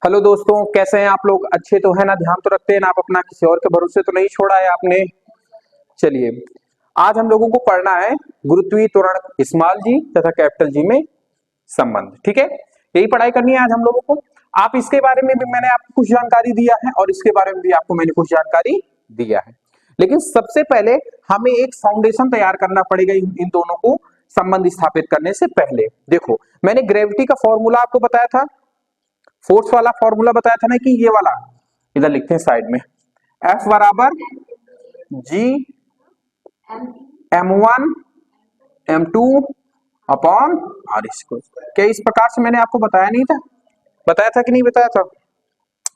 Hello दोस्तों, कैसे हैं आप लोग? अच्छे तो है ना? ध्यान तो रखते हैं ना? आप अपना किसी और के भरोसे तो नहीं छोड़ा है आपने? चलिए, आज हम लोगों को पढ़ना है गुरुत्वीय त्वरण स्मॉल जी तथा कैपिटल जी में संबंध। ठीक है, यही पढ़ाई करनी है आज हम लोगों को। आप इसके बारे में भी मैंने आपको कुछ जानकारी दिया है और इसके बारे में भी आपको मैंने कुछ जानकारी दिया है, लेकिन सबसे पहले हमें एक फाउंडेशन तैयार करना पड़ेगा इन दोनों को संबंध स्थापित करने से पहले। देखो, मैंने ग्रेविटी का फॉर्मूला आपको बताया था, फोर्स वाला फॉर्मूला बताया था ना, कि ये वाला इधर लिखते हैं साइड में, F बराबर G M1 M2 upon R square. क्या इस प्रकार से मैंने आपको बताया नहीं था? बताया था कि नहीं बताया था?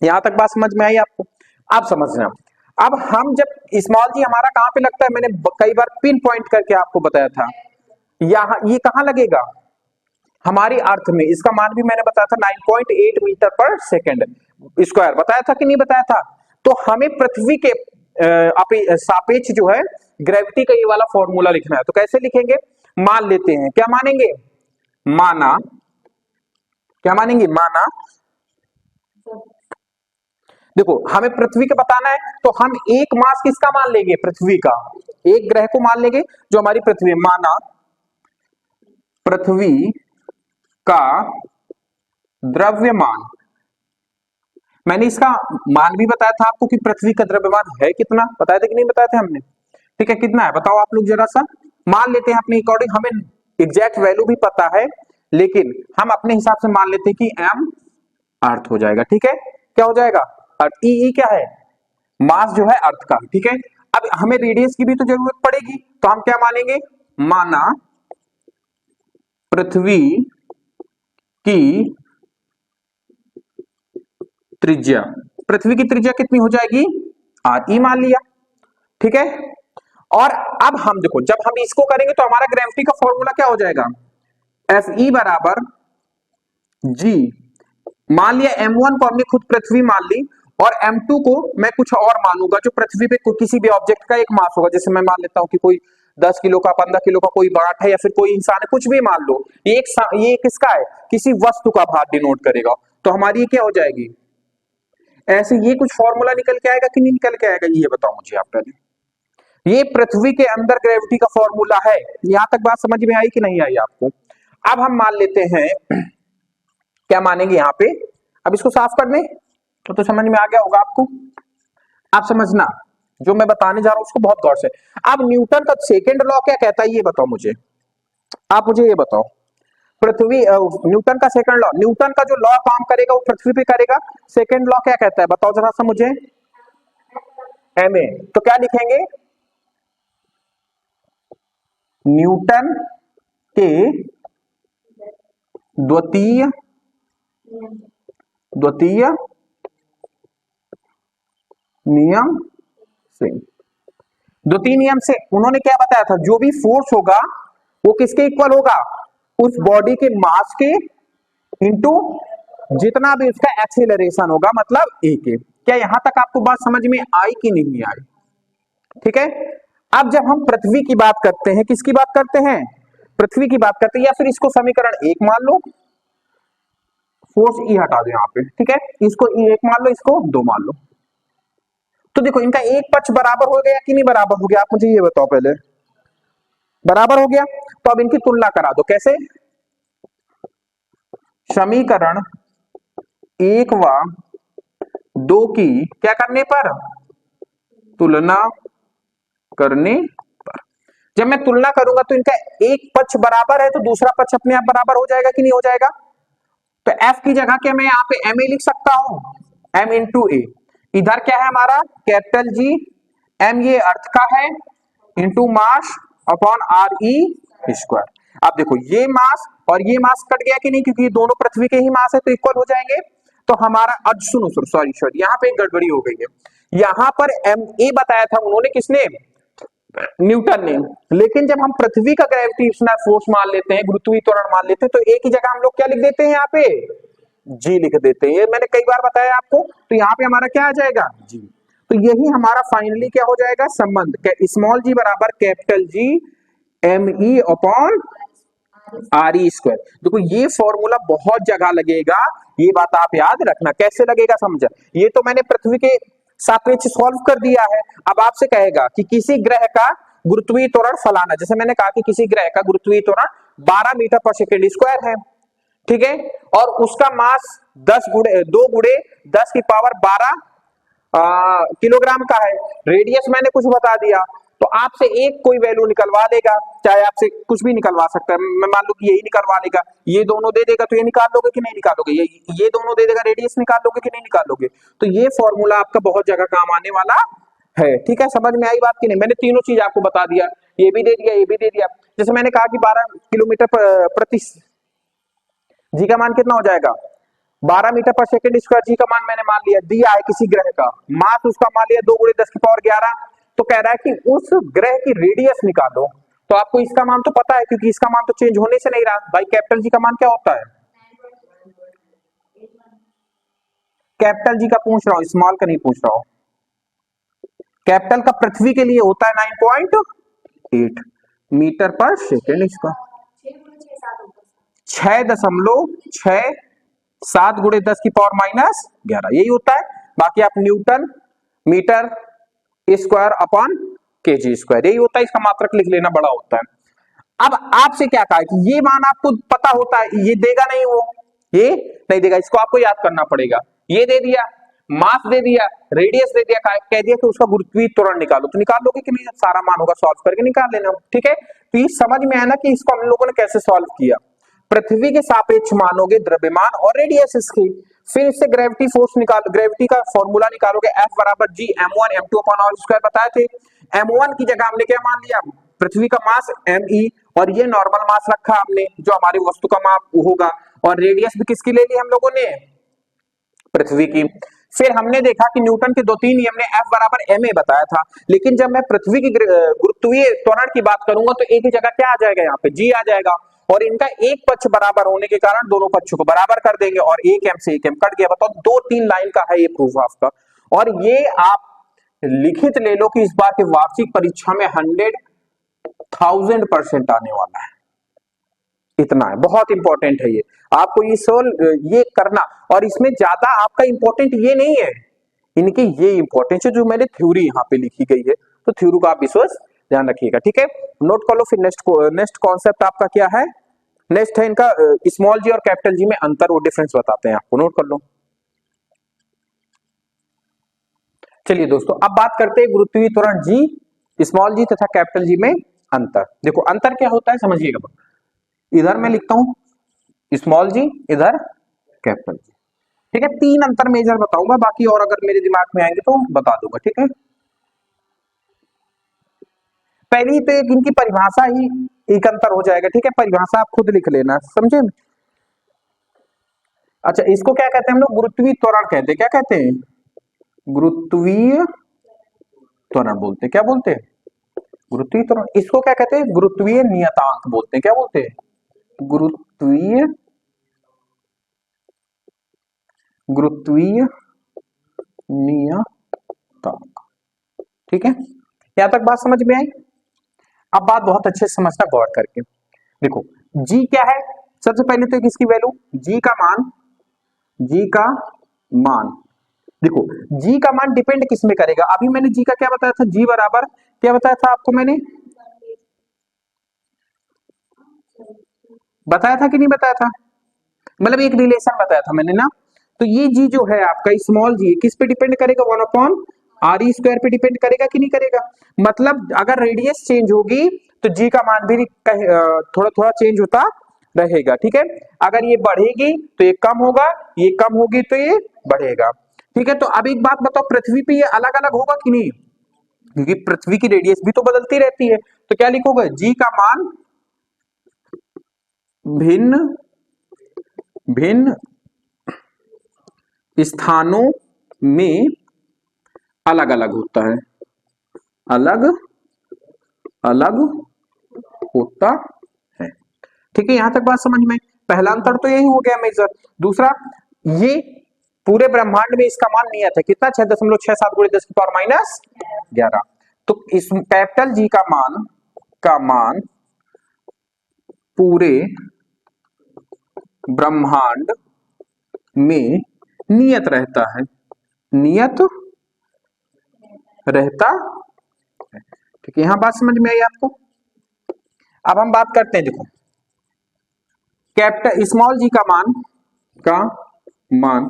यहां तक बात समझ में आई आपको? आप समझना। अब हम जब स्मॉल जी हमारा कहां पे लगता है, मैंने कई बार पिन पॉइंट करके आपको बताया था, यहां ये कहां लगेगा? हमारी अर्थ में। इसका मान भी मैंने बताया था 9.8 मीटर पर सेकेंड स्क्वायर। बताया था कि नहीं बताया था? तो हमें पृथ्वी के सापेक्ष जो है ग्रेविटी का ये वाला फॉर्मूला लिखना है। तो कैसे लिखेंगे? मान लेते हैं, क्या मानेंगे? माना, क्या मानेंगे? माना। देखो, हमें पृथ्वी का बताना है तो हम एक मास किसका मान लेंगे? पृथ्वी का। एक ग्रह को मान लेंगे जो हमारी पृथ्वी है। माना पृथ्वी का द्रव्यमान। मैंने इसका मान भी बताया था आपको कि पृथ्वी का द्रव्यमान है कितना। बताया था कि नहीं बताया था हमने? ठीक है, कितना है बताओ आप लोग जरा सा। मान लेते हैं अपने अकॉर्डिंग, हमें एग्जैक्ट वैल्यू भी पता है, लेकिन हम अपने हिसाब से मान लेते हैं कि m अर्थ हो जाएगा। ठीक है, क्या हो जाएगा? अर्थ। ई क्या है? मास जो है अर्थ का। ठीक है, अब हमें रेडियस की भी तो जरूरत पड़ेगी, तो हम क्या मानेंगे? माना पृथ्वी की त्रिज्या। पृथ्वी की त्रिज्या कितनी हो जाएगी? आर ई मान लिया। ठीक है, और अब हम देखो, जब हम इसको करेंगे तो हमारा ग्रेविटी का फॉर्मूला क्या हो जाएगा? एफ ई बराबर जी। मान लिया m1 को हमने खुद पृथ्वी मान ली, और m2 को मैं कुछ और मानूंगा जो पृथ्वी पे किसी भी ऑब्जेक्ट का एक मास होगा। जैसे मैं मान लेता हूं कि कोई 10 किलो का, 15 किलो का कोई बाट है, या फिर कोई इंसान है, कुछ भी मान लो। ये किसका है? किसी वस्तु का भार डिनोट करेगा। तो हमारी ये क्या हो जाएगी? ऐसे ये कुछ फॉर्मूला निकल के आएगा कि नहीं निकल के आएगा, ये बताओ मुझे आप पहले। ये पृथ्वी के अंदर ग्रेविटी का फॉर्मूला है। यहां तक बात समझ में आई कि नहीं आई आपको? अब हम मान लेते हैं, क्या मानेंगे यहां पे? अब इसको साफ कर लें तो समझ में आ गया होगा आपको। आप समझना, जो मैं बताने जा रहा हूं उसको बहुत गौर से। अब न्यूटन का सेकंड लॉ क्या कहता है, ये बताओ मुझे। आप मुझे ये बताओ, पृथ्वी न्यूटन का सेकंड लॉ, न्यूटन का जो लॉ काम करेगा वो पृथ्वी पे करेगा। सेकंड लॉ क्या कहता है बताओ जरा सा मुझे। M A. तो क्या लिखेंगे? न्यूटन के द्वितीय द्वितीय नियम से। द्वितीय नियम से उन्होंने क्या बताया था? जो भी फोर्स होगा वो किसके इक्वल होगा? उस बॉडी के मास के इंटू जितना भी उसका एक्सीलरेशन होगा, मतलब ए के। क्या यहां तक आपको बात समझ में आई कि नहीं आई? ठीक है, अब जब हम पृथ्वी की बात करते हैं, किसकी बात करते हैं? पृथ्वी की बात करते हैं, या फिर इसको समीकरण एक मान लो, फोर्स ई हटा दो यहां पे। ठीक है, इसको ई एक मान लो, इसको दो मान लो। तो देखो, इनका एक पक्ष बराबर हो गया कि नहीं बराबर हो गया? आप मुझे ये बताओ पहले। बराबर हो गया, तो अब इनकी तुलना करा दो। कैसे? समीकरण एक व दो की क्या करने पर? तुलना करने पर। जब मैं तुलना करूंगा तो इनका एक पक्ष बराबर है, तो दूसरा पक्ष अपने आप बराबर हो जाएगा कि नहीं हो जाएगा? तो F की जगह क्या मैं यहाँ पे एम ए लिख सकता हूं? M इंटू ए। इधर क्या है हमारा? Capital G. M ये अर्थ का है, into mass upon R E square. अब देखो, ये मास और ये मास कट गया कि नहीं, क्योंकि ये दोनों पृथ्वी के ही मास है, तो इक्वल हो जाएंगे। तो हमारा, अब सुनो सुनो, सॉरी यहाँ पे एक गड़बड़ी हो गई है। यहाँ पर एम ए बताया था उन्होंने, किसने? न्यूटन ने। लेकिन जब हम पृथ्वी का ग्रेविटेशनल फोर्स मान लेते हैं, गुरुत्वीय त्वरण मान लेते हैं, तो एक ही जगह हम लोग क्या लिख देते हैं? यहाँ पे जी लिख देते हैं। ये मैंने कई बार बताया आपको। तो यहाँ पे हमारा क्या आ जाएगा? जी। तो यही हमारा फाइनली क्या हो जाएगा? संबंध। स्मॉल जी बराबर capital G M E upon R E square. देखो ये फॉर्मूला बहुत जगह लगेगा, ये बात आप याद रखना। कैसे लगेगा समझ, ये तो मैंने पृथ्वी के सापेक्ष सॉल्व कर दिया है। अब आपसे कहेगा कि किसी ग्रह का गुरुत्वीय त्वरण फलाना, जैसे मैंने कहा कि किसी ग्रह का गुरुत्वीय त्वरण 12 मीटर पर सेकेंड स्क्वायर है, ठीक है, और उसका मास 2 × 10⁻12 किलोग्राम का है। रेडियस मैंने कुछ बता दिया, तो आपसे एक कोई वैल्यू निकलवा देगा, चाहे आपसे कुछ भी निकलवा सकता है। मैं मान लो कि यही निकलवा देगा, ये दोनों दे देगा तो ये निकाल लोगे कि नहीं निकालोगे, ये दोनों दे देगा, रेडियस निकाल लोगे कि नहीं निकालोगे। तो ये फॉर्मूला आपका बहुत जगह काम आने वाला है, ठीक है। समझ में आई बात की नहीं? मैंने तीनों चीज आपको बता दिया, ये भी दे दिया, ये भी दे दिया। जैसे मैंने कहा कि 12 किलोमीटर प्रति जी का मान कितना हो जाएगा, 12 मीटर पर सेकेंड स्क्वायर। जी का मान मैंने मान लिया, दिया है किसी ग्रह का, मास उसका मान लिया 2 × 10⁻11। तो कह रहा है कि उस ग्रह की रेडियस निकालो। तो आपको इसका मान तो पता है, क्योंकि इसका मान तो चेंज होने से नहीं रहा। भाई कैपिटल जी का मान क्या होता है, कैपिटल जी का पूछ रहा हूं, स्मॉल का नहीं पूछ रहा हूं। कैपिटल का पृथ्वी के लिए होता है 9.8 मीटर पर सेकेंड स्क्वायर। 6.67 × 10⁻11 यही होता है। बाकी आप newton metre square upon kg square, यही होता है। इसका मात्रक लिख लेना, बड़ा होता है। अब आपसे क्या कहा कि ये मान आपको पता होता है, ये देगा नहीं, वो ये नहीं देगा, इसको आपको याद करना पड़ेगा। ये दे दिया, मास दे दिया, रेडियस दे दिया, कह दिया कि उसका गुरुत्वीय त्वरण निकालो, तो निकाल लोगे कि नहीं? सारा मान होगा, सॉल्व करके निकाल लेना, ठीक है। तो ये समझ में आया ना कि इसको हम लोगों ने कैसे सॉल्व किया। पृथ्वी के सापेक्ष मानोगे द्रव्यमान और रेडियस इसकी, फिर इससे ग्रेविटी फोर्स निकालो, ग्रेविटी का फॉर्मूला निकालोगे, F = G m1 m2 upon r square बताए थे। m1 की जगह हमने क्या मान लिया, पृथ्वी का मास me, और ये नॉर्मल मास रखा हमने जो हमारी वस्तु का माप होगा, और रेडियस भी किसकी ले ली हम लोगों ने, पृथ्वी की। फिर हमने देखा कि न्यूटन के 2-3 नियम ने F = ma बताया था, लेकिन जब मैं पृथ्वी की गुरुत्वीय त्वरण की बात करूंगा तो एक ही जगह क्या आ जाएगा, यहाँ पे G आ जाएगा, और इनका एक पक्ष बराबर होने के कारण दोनों पक्षों को बराबर कर देंगे, और 1 m से 1 m कट गया। बताओ, 2-3 लाइन का है ये प्रूफ आपका, और ये आप लिखित ले लो कि इस बार की वार्षिक परीक्षा में 100,000% आने वाला है। इतना है, बहुत इंपॉर्टेंट है ये, आपको ये ये करना। और इसमें ज्यादा आपका इंपॉर्टेंट ये नहीं है, इनके ये इंपॉर्टेंट है जो मैंने थ्योरी यहाँ पे लिखी गई है, तो थ्योरी का आप विश्वास ध्यान रखिएगा, ठीक है। नोट कर लो। फिर नेक्स्ट कॉन्सेप्ट आपका क्या है, नेक्स्ट है इनका स्मॉल जी और कैपिटल जी में अंतर, वो डिफरेंस बताते हैं आपको, नोट कर लो। चलिए दोस्तों, अब बात करते हैं गुरुत्वीय त्वरण जी, स्मॉल जी तथा कैपिटल जी में अंतर। देखो अंतर क्या होता है समझिएगा, इधर मैं लिखता हूं स्मॉल जी, इधर कैपिटल जी, ठीक है। 3 अंतर मेजर बताऊंगा, बाकी और अगर मेरे दिमाग में आएंगे तो बता दूंगा, ठीक है। पहली तो एक इनकी परिभाषा ही एक अंतर हो जाएगा, ठीक है। परिभाषा आप खुद लिख लेना, समझे। अच्छा, इसको क्या कहते हैं हम लोग, गुरुत्वीय त्वरण कहते हैं। क्या कहते हैं, गुरुत्वीय त्वरण बोलते हैं। क्या बोलते हैं, गुरुत्वीय त्वरण। इसको क्या कहते हैं, गुरुत्वीय नियतांक बोलते हैं। क्या बोलते हैं, गुरुत्वीय नियतांक, ठीक है। यहां तक बात समझ में आई। अब बात बहुत अच्छे से समझना गौर करके। देखो जी क्या है, सबसे पहले तो किसकी वैल्यू, जी का मान, जी का मान। देखो जी का मान डिपेंड किस में करेगा, अभी मैंने जी का क्या बताया था, जी बराबर क्या बताया था आपको, मैंने बताया था कि नहीं बताया था, मतलब एक रिलेशन बताया था मैंने ना। तो ये जी जो है आपका स्मॉल जी किस पे डिपेंड करेगा, 1/r² पे डिपेंड करेगा कि नहीं करेगा। मतलब अगर रेडियस चेंज होगी तो जी का मान भी थोड़ा थोड़ा चेंज होता रहेगा, ठीक है। अगर ये बढ़ेगी तो ये कम होगा, ये कम होगी तो ये बढ़ेगा, ठीक है। तो अब एक बात बताओ, पृथ्वी पे ये अलग अलग होगा कि नहीं, क्योंकि पृथ्वी की रेडियस भी तो बदलती रहती है। तो क्या लिखोगे, जी का मान भिन्न भिन्न स्थानों में अलग अलग होता है, अलग अलग होता है, ठीक है। यहां तक बात समझ में। पहला अंतर तो यही हो गया मेजर। दूसरा, ये पूरे ब्रह्मांड में इसका मान नियत है कितना, 6.67 × 10⁻11। तो इस कैपिटल जी का मान पूरे ब्रह्मांड में नियत रहता है, नियत रहता है। ठीक है, यहां बात समझ में आई आपको। अब हम बात करते हैं, देखो कैपिटल स्मॉल जी का मान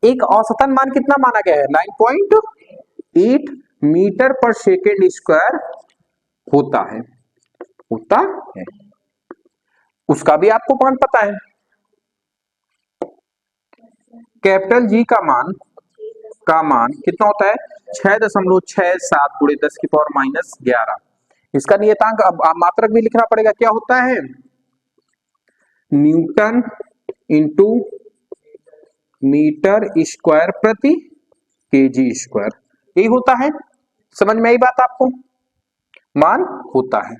एक औसतन मान कितना माना गया है, 9.8 मीटर पर सेकेंड स्क्वायर होता है, होता है। उसका भी आपको मान पता है, कैपिटल जी का मान कितना होता है, 6.67 गुणे 10 की पावर -11। इसका नियतांक अब मात्रक भी लिखना पड़ेगा, क्या होता है, न्यूटन इंटू मीटर स्क्वायर प्रति केजी स्क्वायर, यही होता है। समझ में आई बात आपको, मान होता है।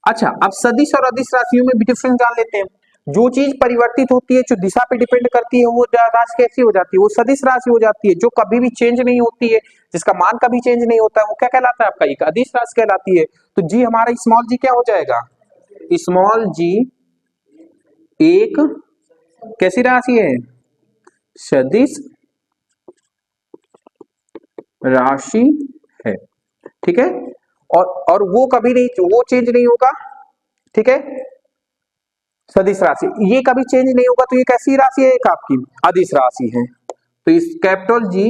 अच्छा, अब सदिश और अदिश राशियों में भी डिफरेंस जान लेते हैं। जो चीज परिवर्तित होती है, जो दिशा पे डिपेंड करती है, वो राशि कैसी हो जाती है, वो सदिश राशि हो जाती है। जो कभी भी चेंज नहीं होती है, जिसका मान कभी चेंज नहीं होता है, वो क्या कहलाता है आपका, एक अदिश राशि कहलाती है। तो जी हमारा स्मॉल जी क्या हो जाएगा, स्मॉल जी एक कैसी राशि है, सदिश राशि है। ठीक है, और वो कभी नहीं, वो चेंज नहीं होगा। ठीक है, सदिश राशि ये कभी चेंज नहीं होगा, तो ये कैसी राशि है, एक आपकी अदिश राशि है। तो इस कैपिटल जी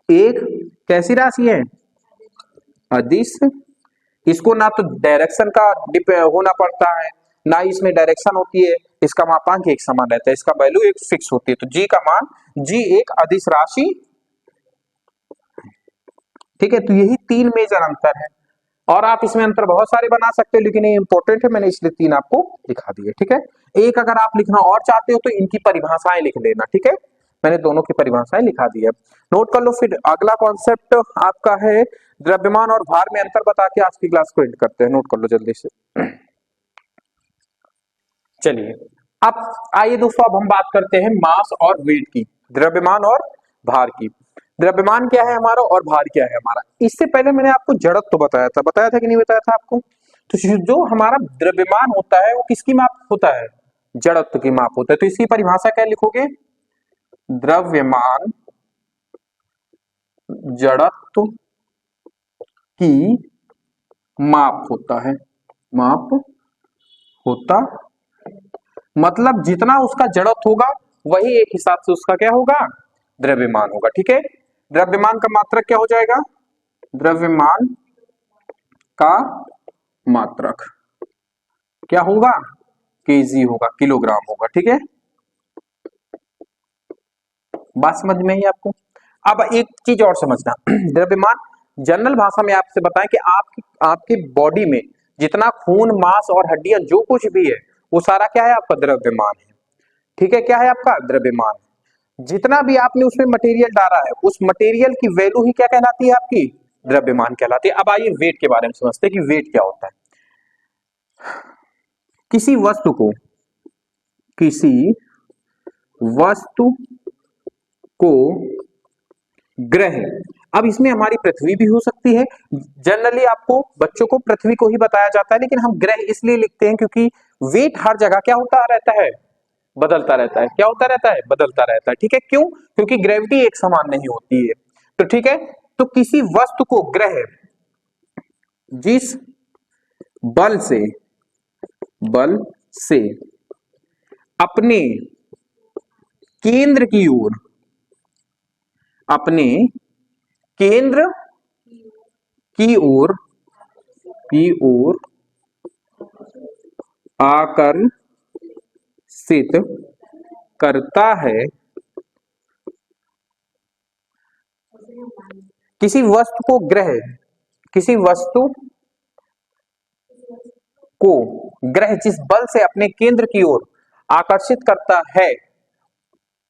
एक कैसी राशि है, अदिश। इसको ना तो डायरेक्शन का होना पड़ता है, ना इसमें डायरेक्शन होती है, इसका मापांक एक समान रहता है, इसका वैल्यू एक फिक्स होती है। तो जी का मान, जी एक अदिश राशि। ठीक है, तो यही तीन मेजर अंतर है, और आप इसमें अंतर बहुत सारे बना सकते हो, लेकिन ये इंपॉर्टेंट है, मैंने इसलिए तीन आपको दिखा दिए। ठीक है, एक अगर आप लिखना और चाहते हो तो इनकी परिभाषाएं लिख लेना। ठीक है, मैंने दोनों की परिभाषाएं लिखा दी है, नोट कर लो। फिर अगला कॉन्सेप्ट आपका है द्रव्यमान और भार में अंतर बता के आज की क्लास को एंड करते हैं, नोट कर लो जल्दी से। चलिए, अब आइए दोस्तों, अब हम बात करते हैं मास और वेट की, द्रव्यमान और भार की। द्रव्यमान क्या है हमारा और भार क्या है हमारा। इससे पहले मैंने आपको जड़त्व बताया था कि नहीं बताया था आपको। तो जो हमारा द्रव्यमान होता है वो किसकी माप होता है, जड़त्व की माप होता है। तो इसकी परिभाषा क्या लिखोगे, द्रव्यमान जड़त्व की माप होता है, माप होता, मतलब जितना उसका जड़त्व होगा वही एक हिसाब से उसका क्या होगा, द्रव्यमान होगा। ठीक है, द्रव्यमान का मात्रक क्या हो जाएगा, द्रव्यमान का मात्रक क्या होगा, केजी होगा, किलोग्राम होगा। ठीक है, बात समझ में ही आपको। अब एक चीज और समझना, द्रव्यमान जनरल भाषा में आपसे बताएं कि आपके बॉडी में जितना खून, मांस और हड्डियां जो कुछ भी है, वो सारा क्या है आपका, द्रव्यमान है। ठीक है, क्या है आपका, द्रव्यमान। जितना भी आपने उसमें मटेरियल डाला है, उस मटेरियल की वैल्यू ही क्या कहलाती है आपकी, द्रव्यमान कहलाती है। अब आइए वेट के बारे में समझते हैं कि वेट क्या होता है। किसी वस्तु को ग्रह, अब इसमें हमारी पृथ्वी भी हो सकती है। जनरली आपको बच्चों को पृथ्वी को ही बताया जाता है, लेकिन हम ग्रह इसलिए लिखते हैं क्योंकि वेट हर जगह क्या होता रहता है, बदलता रहता है। क्या होता रहता है, बदलता रहता है। ठीक है, क्यों, क्योंकि ग्रेविटी एक समान नहीं होती है। तो ठीक है, तो किसी वस्तु को ग्रह जिस बल से अपने केंद्र की ओर आकर्षित करता है, किसी वस्तु को ग्रह जिस बल से अपने केंद्र की ओर आकर्षित करता है,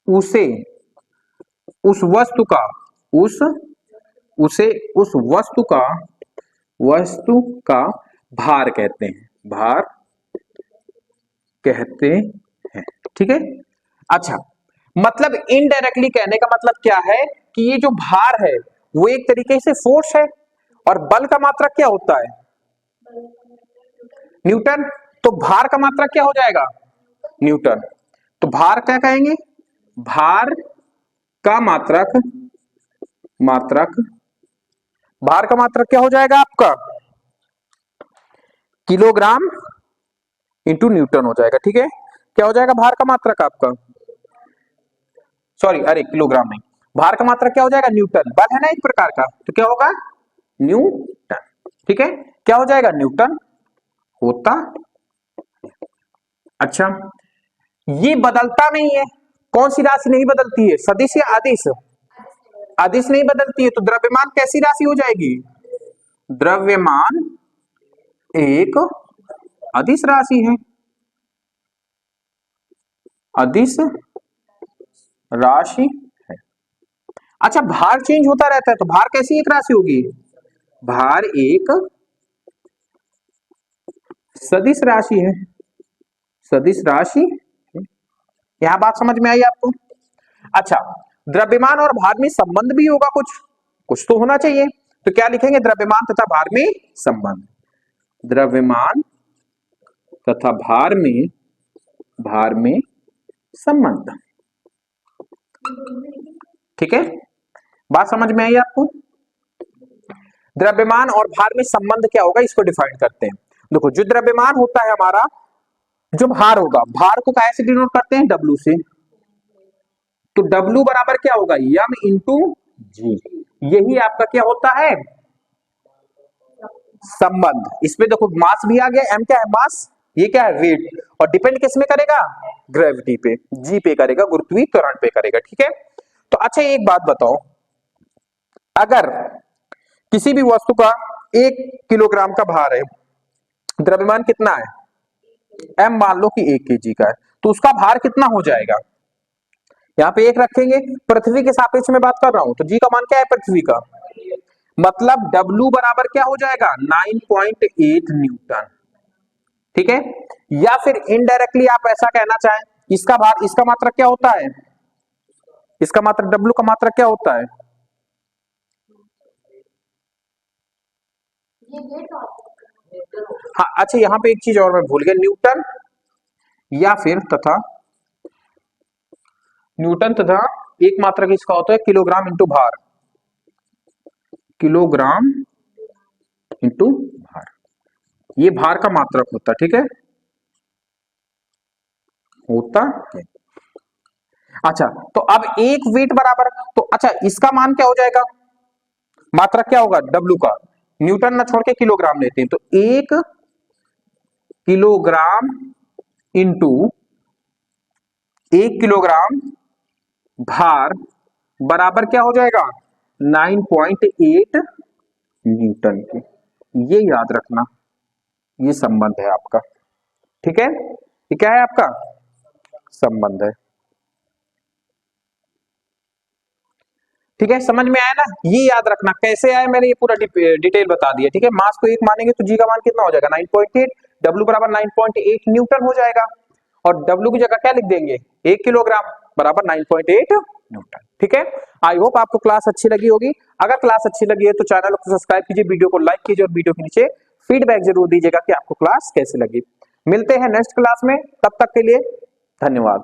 उसे उस वस्तु का भार कहते हैं। ठीक है, अच्छा, मतलब इनडायरेक्टली कहने का मतलब क्या है कि ये जो भार है वो एक तरीके से फोर्स है, और बल का मात्रक क्या होता है, न्यूटन। तो भार का मात्रक क्या हो जाएगा, न्यूटन। तो भार क्या कहेंगे, भार का मात्रक, भार का मात्रक क्या हो जाएगा आपका, किलोग्राम इंटू न्यूटन हो जाएगा। ठीक है, क्या हो जाएगा भार का मात्रक आपका, सॉरी अरे किलोग्राम नहीं, भार का मात्रक क्या हो जाएगा, न्यूटन। बल है ना एक प्रकार का, तो क्या होगा न्यूटन। ठीक है, क्या हो जाएगा न्यूटन होता। अच्छा, ये बदलता नहीं है, कौन सी राशि नहीं बदलती है, सदिश या अदिश, अदिश नहीं बदलती है, तो द्रव्यमान कैसी राशि हो जाएगी, द्रव्यमान एक अदिश राशि है, अदिश राशि है। अच्छा, भार चेंज होता रहता है, तो भार कैसी एक राशि होगी, भार एक सदिश राशि है, सदिश राशि। यहां बात समझ में आई आपको। अच्छा, द्रव्यमान और भार में संबंध भी होगा, कुछ तो होना चाहिए, तो क्या लिखेंगे, द्रव्यमान तथा भार में संबंध, द्रव्यमान तथा भार में संबंध। ठीक है, बात समझ में आई आपको। द्रव्यमान और भार में संबंध क्या होगा, इसको डिफाइन करते हैं। देखो, जो द्रव्यमान होता है हमारा, जो भार होगा, भार को कैसे डिनोट करते हैं, डब्ल्यू से, तो डब्ल्यू बराबर क्या होगा, यम इंटू जी, यही आपका क्या होता है संबंध। इसमें देखो मास भी आ गया, एम क्या है मास, ये क्या है वेट, और डिपेंड किस में करेगा, ग्रेविटी पे, जी पे करेगा, गुरुत्वीय त्वरण पे करेगा। ठीक है, तो अच्छा एक बात बताओ, अगर किसी भी वस्तु का 1 किलोग्राम का भार है, द्रव्यमान कितना है, एम मान लो कि 1 kg का है, तो उसका भार कितना हो जाएगा, यहाँ पे 1 रखेंगे, पृथ्वी के सापेक्ष में बात कर रहा हूं, तो जी का मान क्या है पृथ्वी का, मतलब W बराबर क्या हो जाएगा 9.8 न्यूटन। ठीक है, या फिर इनडायरेक्टली आप ऐसा कहना चाहें, इसका भार, इसका मात्रक क्या होता है, इसका मात्रक W का मात्रक क्या होता है, हाँ अच्छा, यहां पे एक चीज और मैं भूल गया, न्यूटन या फिर न्यूटन तथा एक मात्रक इसका होता है किलोग्राम इंटू भार, किलोग्राम इंटू भार, ये भार का मात्रक होता है। ठीक है, होता है। अच्छा, तो अब एक वेट बराबर, तो अच्छा इसका मान क्या हो जाएगा, मात्रक क्या होगा W का, न्यूटन ना छोड़ के किलोग्राम लेते हैं, तो 1 किलोग्राम इंटू 1 किलोग्राम भार बराबर क्या हो जाएगा 9.8 न्यूटन के। ये याद रखना, ये संबंध है आपका। ठीक है, ये क्या है आपका संबंध है। ठीक है, समझ में आया ना, ये याद रखना कैसे आया, मैंने ये पूरा डिटेल बता दिया। ठीक है, मास को 1 मानेंगे तो जी का मान कितना हो जाएगा 9.8, डब्ल्यू बराबर 9.8 न्यूटन हो जाएगा, और डब्ल्यू की जगह क्या लिख देंगे 1 किलोग्राम बराबर 9.8 न्यूटन। ठीक है, आई होप आपको क्लास अच्छी लगी होगी। अगर क्लास अच्छी लगी है तो चैनल को सब्सक्राइब कीजिए, वीडियो को लाइक कीजिए, और वीडियो के नीचे फीडबैक जरूर दीजिएगा कि आपको क्लास कैसे लगी। मिलते हैं नेक्स्ट क्लास में, तब तक के लिए धन्यवाद।